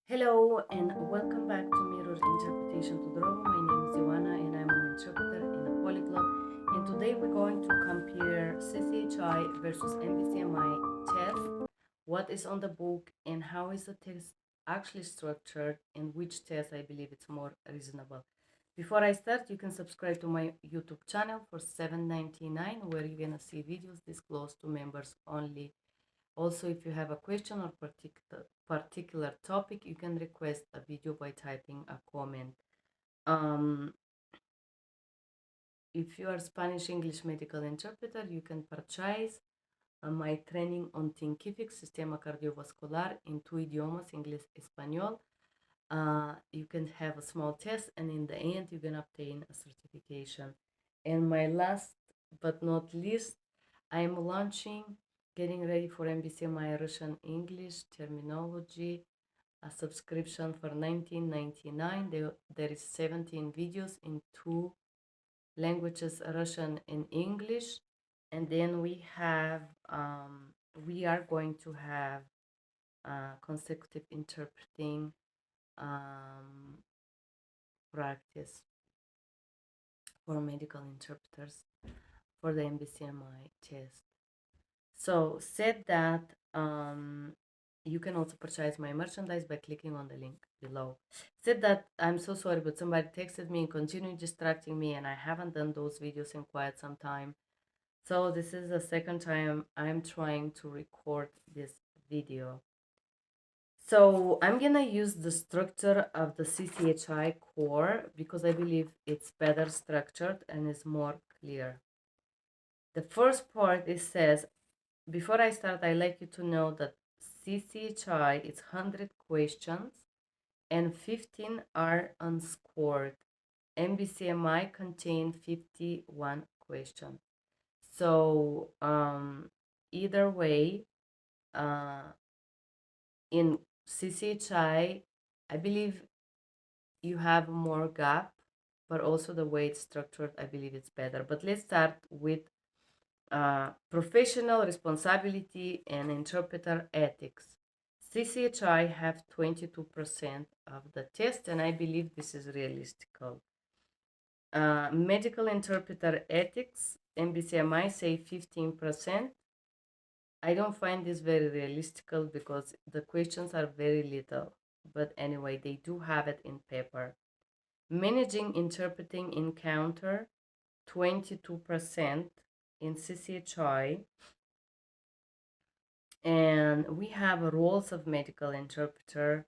Hello and welcome back to Mirror Interpretation to Draw. My name is Ioana and I'm an interpreter and a polyglot. And today we're going to compare CCHI versus Nbcmi test, what is on the book and how is the test actually structured and which test I believe it's more reasonable. Before I start, you can subscribe to my YouTube channel for $7.99 where you're gonna see videos disclosed to members only. Also, if you have a question or particular topic, you can request a video by typing a comment. If you are Spanish-English medical interpreter, you can purchase my training on Thinkific Sistema Cardiovascular in two idiomas, English and Espanol. You can have a small test and in the end you can obtain a certification. And my last but not least, I'm launching Getting Ready for Nbcmi Russian English Terminology, a subscription for $19.99. There is 17 videos in two languages, Russian and English. And then we are going to have consecutive interpreting practice for medical interpreters for the Nbcmi test. So said that, you can also purchase my merchandise by clicking on the link below. Said that, I'm so sorry, but somebody texted me and continued distracting me, and I haven't done those videos in quite some time. So this is the second time I'm trying to record this video. So I'm gonna use the structure of the CCHI core because I believe it's better structured and is more clear. The first part, it says, before I start, I'd like you to know that CCHI is 100 questions and 15 are unscored. Nbcmi contain 51 questions. So either way, in CCHI, I believe you have more gap, but also the way it's structured, I believe it's better. But let's start with professional responsibility and interpreter ethics. CCHI have 22% of the test, and I believe this is realistic. Medical interpreter ethics, Nbcmi say 15%. I don't find this very realistic because the questions are very little, but anyway, they do have it in paper. Managing interpreting encounter, 22% in CCHI. And we have roles of medical interpreter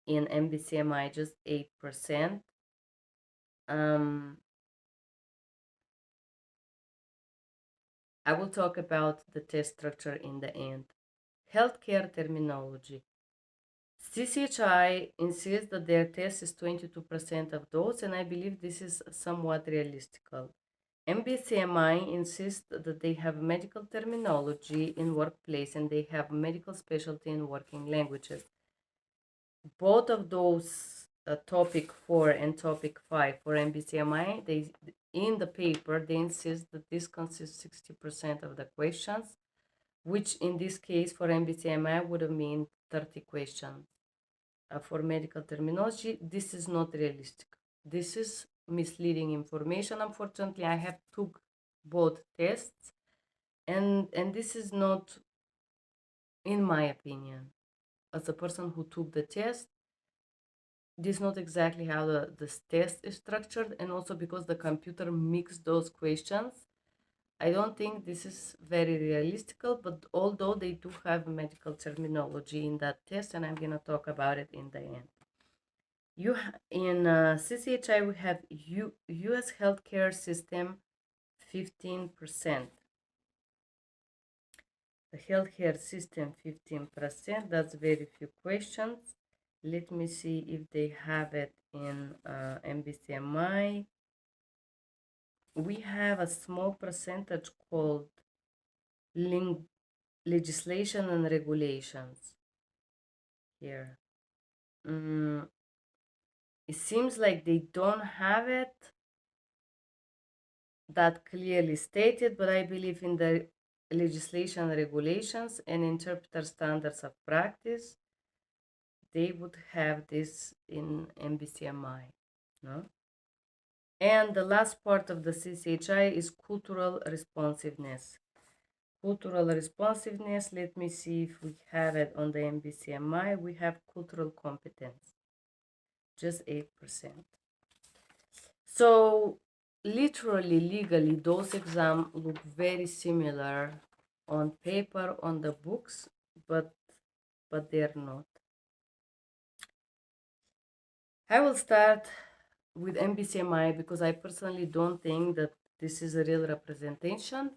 in Nbcmi, just 8%. I will talk about the test structure in the end. Healthcare terminology. CCHI insists that their test is 22% of those, and I believe this is somewhat realistic. Nbcmi insists that they have medical terminology in workplace and they have medical specialty in working languages. Both of those, topic 4 and topic 5 for Nbcmi, in the paper they insist that this consists 60% of the questions, which in this case for Nbcmi would have mean 30 questions. For medical terminology, this is not realistic. This is misleading information. Unfortunately, I have took both tests, and this is not, in my opinion, as a person who took the test, this is not exactly how this test is structured, and also because the computer mixed those questions, I don't think this is very realistic, but although they do have medical terminology in that test, and I'm going to talk about it in the end. In CCHI, we have U.S. healthcare system, 15%. The healthcare system, 15%. That's very few questions. Let me see if they have it in Nbcmi. We have a small percentage called legislation and regulations here. It seems like they don't have it that clearly stated, but I believe in the legislation, regulations, and interpreter standards of practice. they would have this in Nbcmi, no? And the last part of the CCHI is cultural responsiveness. Cultural responsiveness, let me see if we have it on the Nbcmi. We have cultural competence, just 8%. So literally, legally, those exams look very similar on paper, on the books, but they're not. I will start with Nbcmi because I personally don't think that this is a real representation,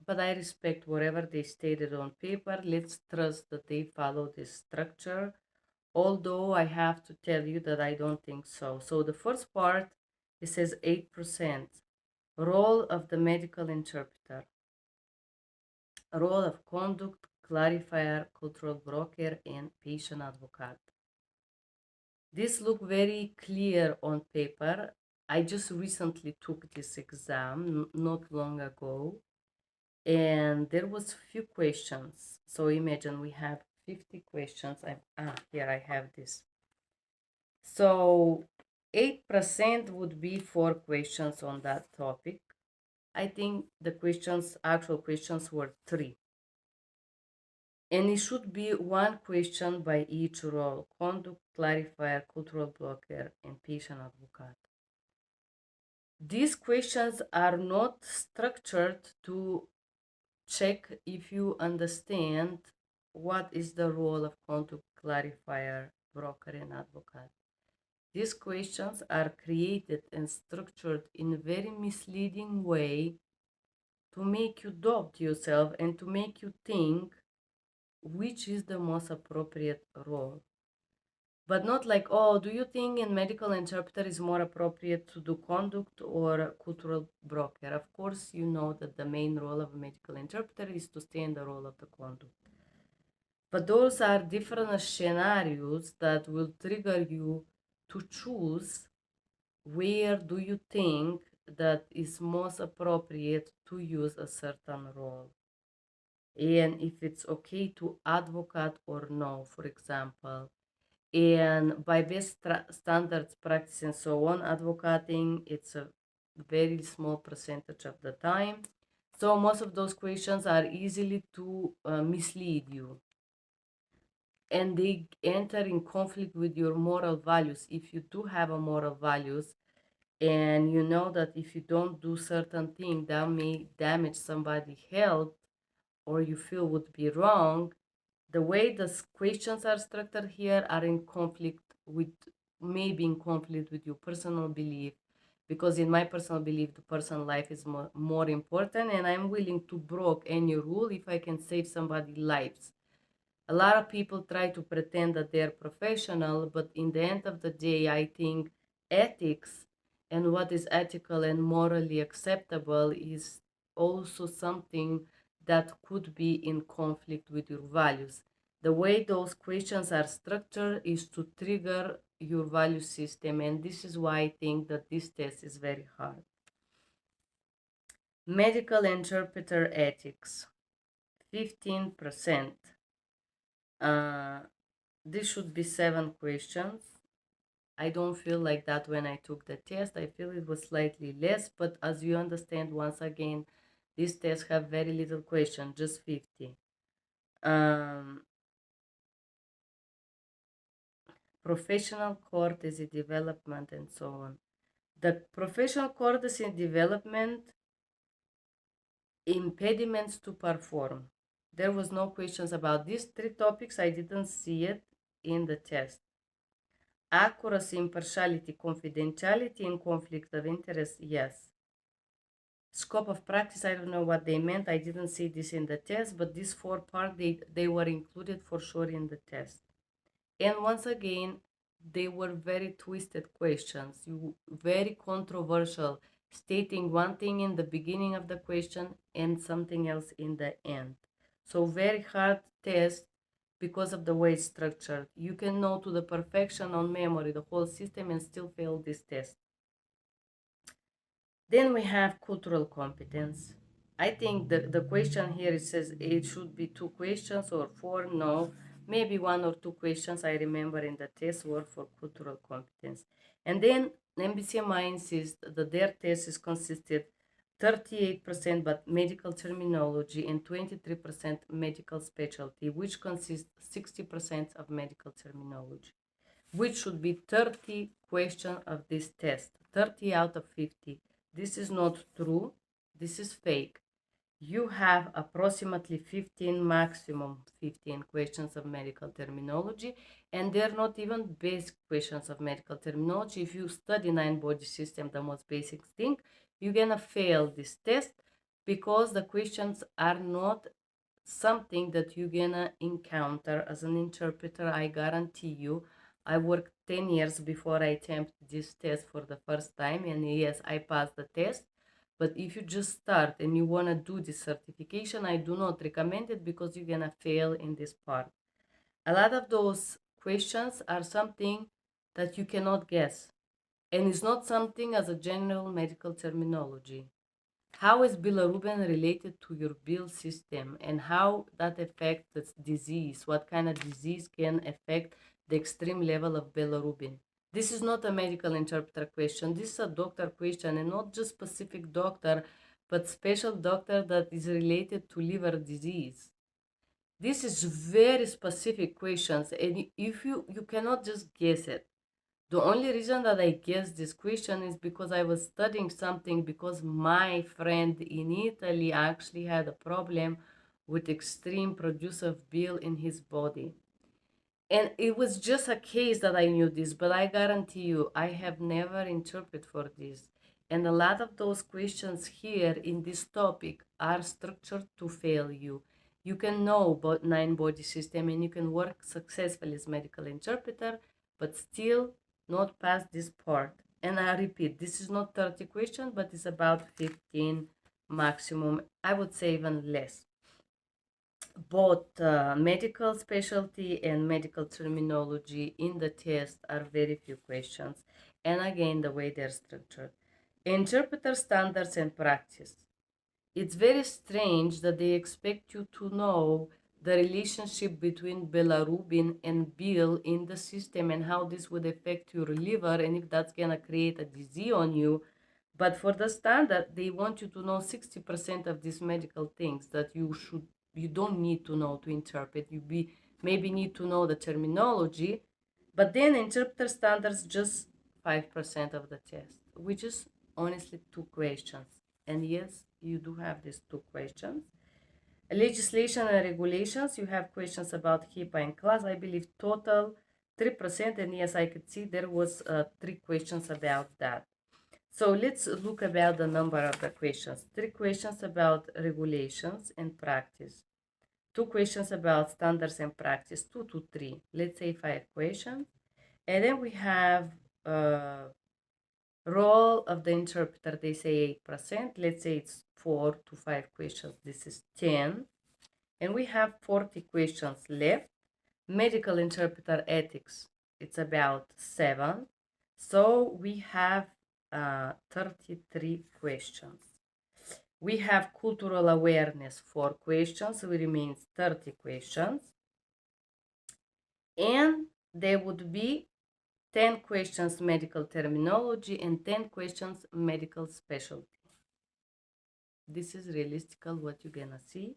but I respect whatever they stated on paper. Let's trust that they follow this structure, although I have to tell you that I don't think so. So the first part, it says 8%, role of the medical interpreter, role of conduct, clarifier, cultural broker, and patient advocate. This look very clear on paper. I just recently took this exam not long ago, and there was few questions. So imagine we have 50 questions. Here I have this. So 8% would be 4 questions on that topic. I think the actual questions were 3. And it should be 1 question by each role: conduct, clarifier, cultural blocker, and patient advocate. These questions are not structured to check if you understand what is the role of conduct, clarifier, broker, and advocate. These questions are created and structured in a very misleading way to make you doubt yourself and to make you think which is the most appropriate role. But not like, oh, do you think in medical interpreter is more appropriate to do conduct or cultural broker? Of course, you know that the main role of a medical interpreter is to stay in the role of the conduct. But those are different scenarios that will trigger you to choose where do you think that is most appropriate to use a certain role, and if it's okay to advocate or no, for example. And by best standards practice and so on, advocating, it's a very small percentage of the time. So most of those questions are easily to mislead you, and they enter in conflict with your moral values. If you do have a moral values, and you know that if you don't do certain thing that may damage somebody's health, or you feel would be wrong, the way the questions are structured here are in conflict with, maybe in conflict with your personal belief, because in my personal belief, the personal life is more important, and I'm willing to break any rule if I can save somebody's lives. A lot of people try to pretend that they're professional, but in the end of the day, I think ethics and what is ethical and morally acceptable is also something that could be in conflict with your values. The way those questions are structured is to trigger your value system, and this is why I think that this test is very hard. Medical interpreter ethics, 15%. This should be 7 questions. I don't feel like that when I took the test. I feel it was slightly less, but as you understand, once again, these tests have very little question, just 50. Professional courtesy development and so on. The professional courtesy development, impediments to perform. There was no questions about these 3 topics. I didn't see it in the test. Accuracy, impartiality, confidentiality, and conflict of interest, yes. Scope of practice, I don't know what they meant. I didn't see this in the test, but these 4 parts, they were included for sure in the test. And once again, they were very twisted questions, very controversial, stating one thing in the beginning of the question and something else in the end. So very hard test because of the way it's structured. You can know to the perfection on memory the whole system and still fail this test. Then we have cultural competence. I think the question here, it says it should be 2 questions or 4. No, Maybe 1 or 2 questions I remember in the test were for cultural competence. And then Nbcmi insists that their test is consisted 38% but medical terminology and 23% medical specialty, which consists 60% of medical terminology, which should be 30 questions of this test, 30 out of 50. This is not true. This is fake. You have approximately 15, maximum 15 questions of medical terminology, and they're not even basic questions of medical terminology. If you study 9-body system, the most basic thing, you're gonna fail this test because the questions are not something that you're gonna encounter as an interpreter. I guarantee you, I worked 10 years before I attempted this test for the first time, and yes, I passed the test. But if you just start and you want to do this certification, I do not recommend it because you're going to fail in this part. A lot of those questions are something that you cannot guess, and it's not something as a general medical terminology. How is bilirubin related to your bile system, and how that affects the disease? What kind of disease can affect the extreme level of bilirubin? This is not a medical interpreter question. This is a doctor question, and not just specific doctor, but special doctor that is related to liver disease. This is very specific questions, and if you cannot just guess it. The only reason that I guessed this question is because I was studying something, because my friend in Italy actually had a problem with extreme produce of bile in his body. And it was just a case that I knew this, but I guarantee you, I have never interpreted for this. And a lot of those questions here in this topic are structured to fail you. You can know about 9-body system and you can work successfully as medical interpreter, but still not pass this part. And I repeat, this is not 30 questions, but it's about 15 maximum. I would say even less. Both medical specialty and medical terminology in the test are very few questions, and again the way they're structured. Interpreter standards and practice. It's very strange that they expect you to know the relationship between bilirubin and bile in the system and how this would affect your liver and if that's gonna create a disease on you. But for the standard, they want you to know 60% of these medical things that you don't need to know to interpret. You maybe need to know the terminology, but then interpreter standards just 5% of the test, which is honestly 2 questions. And yes, you do have these 2 questions. Legislation and regulations, you have questions about HIPAA and class. I believe total 3%, and yes, I could see there was 3 questions about that. So let's look about the number of the questions. 3 questions about regulations and practice. 2 questions about standards and practice, 2 to 3. Let's say 5 questions. And then we have role of the interpreter. They say 8%. Let's say it's 4 to 5 questions. This is 10. And we have 40 questions left. Medical interpreter ethics, it's about 7. So we have 33 questions. We have cultural awareness, 4 questions, so it remains 30 questions. And there would be 10 questions medical terminology and 10 questions medical specialty. This is realistic what you're gonna see.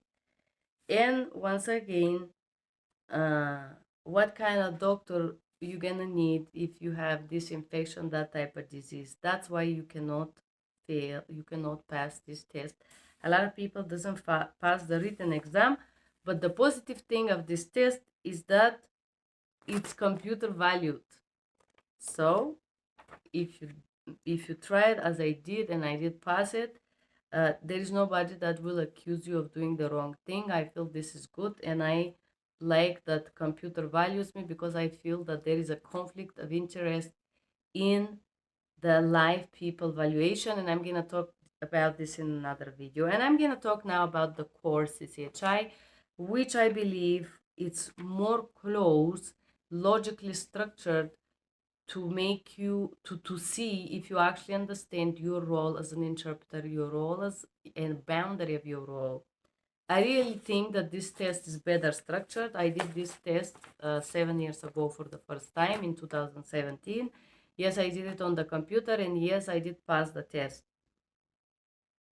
And once again, what kind of doctor you're gonna need if you have this infection, that type of disease. That's why you cannot fail, you cannot pass this test. A lot of people doesn't pass the written exam, but the positive thing of this test is that it's computer valued. So if you try it as I did and I did pass it, there is nobody that will accuse you of doing the wrong thing. I feel this is good, and I like that computer values me because I feel that there is a conflict of interest in the live people valuation, and I'm going to talk about this in another video. And I'm going to talk now about the core CCHI, which I believe it's more close, logically structured to make you to see if you actually understand your role as an interpreter, your role as and boundary of your role. I really think that this test is better structured. I did this test 7 years ago for the first time in 2017. Yes, I did it on the computer, and yes, I did pass the test.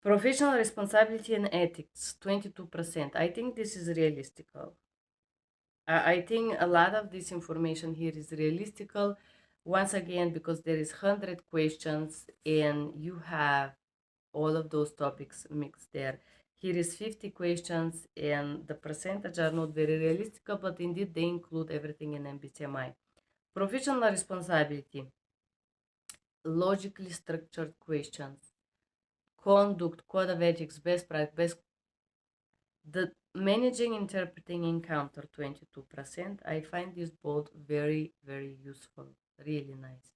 Professional responsibility and ethics, 22%. I think this is realistical. I think a lot of this information here is realistical. Once again, because there is 100 questions and you have all of those topics mixed there. Here is 50 questions and the percentage are not very realistic, but indeed they include everything in Nbcmi. Professional responsibility, logically structured questions, conduct, code of ethics, best practice, the managing, interpreting, encounter, 22%. I find this both very, very useful, really nice.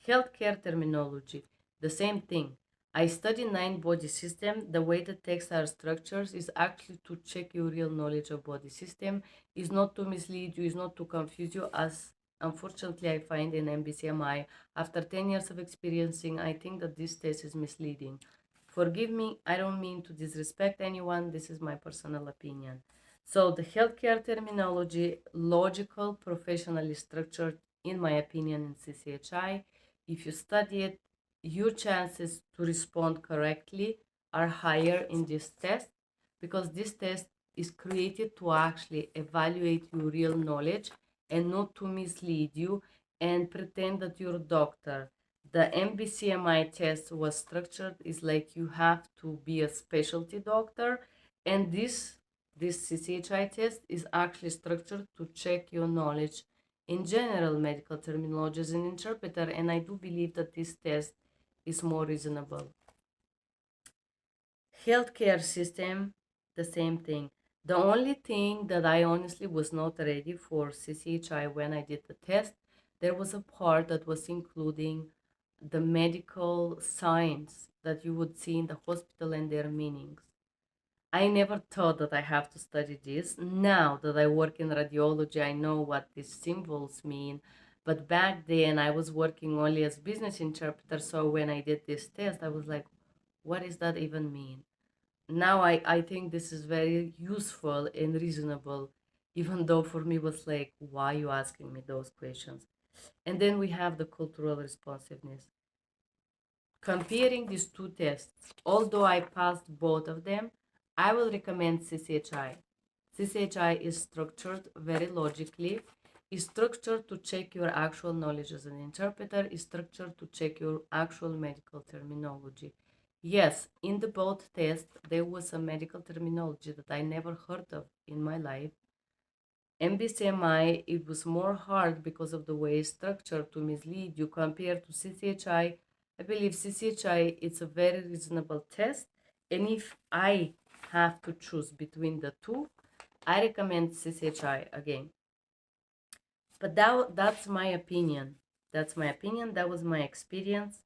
Healthcare terminology, the same thing. I study 9 body system. The way the texts are structured is actually to check your real knowledge of body system, is not to mislead you, is not to confuse you, as unfortunately I find in Nbcmi. After 10 years of experiencing, I think that this test is misleading. Forgive me, I don't mean to disrespect anyone, this is my personal opinion. So the healthcare terminology, logical, professionally structured, in my opinion, in CCHI. If you study it, your chances to respond correctly are higher in this test, because this test is created to actually evaluate your real knowledge and not to mislead you and pretend that you're a doctor. The Nbcmi test was structured is like you have to be a specialty doctor, and this CCHI test is actually structured to check your knowledge in general medical terminology as an interpreter, and I do believe that this test is more reasonable. Healthcare system, the same thing. The only thing that I honestly was not ready for CCHI when I did the test, there was a part that was including the medical science that you would see in the hospital and their meanings. I never thought that I have to study this. Now that I work in radiology, I know what these symbols mean. But back then, I was working only as business interpreter. So when I did this test, I was like, what does that even mean? Now I think this is very useful and reasonable, even though for me it was like, why are you asking me those questions? And then we have the cultural responsiveness. Comparing these two tests, although I passed both of them, I will recommend CCHI. CCHI is structured very logically, is structured to check your actual knowledge as an interpreter, is structured to check your actual medical terminology. Yes, in the both tests, there was some medical terminology that I never heard of in my life. Nbcmi, it was more hard because of the way it's structured to mislead you compared to CCHI. I believe CCHI is a very reasonable test, and if I have to choose between the two, I recommend CCHI again. But that's my opinion. That's my opinion. That was my experience.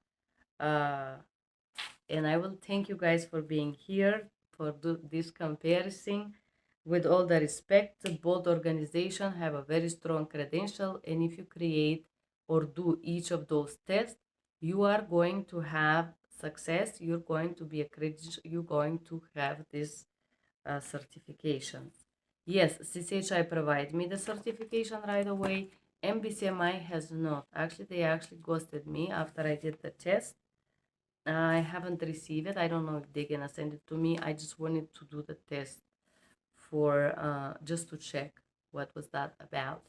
And I will thank you guys for being here for this comparison. With all the respect, both organizations have a very strong credential, and if you create or do each of those tests, you are going to have success. You're going to be accredited. You're going to have this certifications. Yes, CCHI provide me the certification right away. Nbcmi has not. Actually, they actually ghosted me after I did the test. I haven't received it. I don't know if they're gonna send it to me. I just wanted to do the test for just to check what was that about.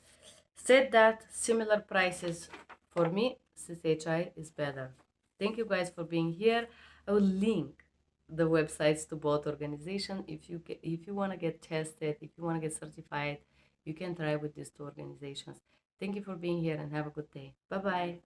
Said that, similar prices for me, CCHI is better. Thank you guys for being here. I will link the websites to both organizations. If you want to get tested, if you want to get certified, you can try with these two organizations. Thank you for being here and have a good day. Bye bye.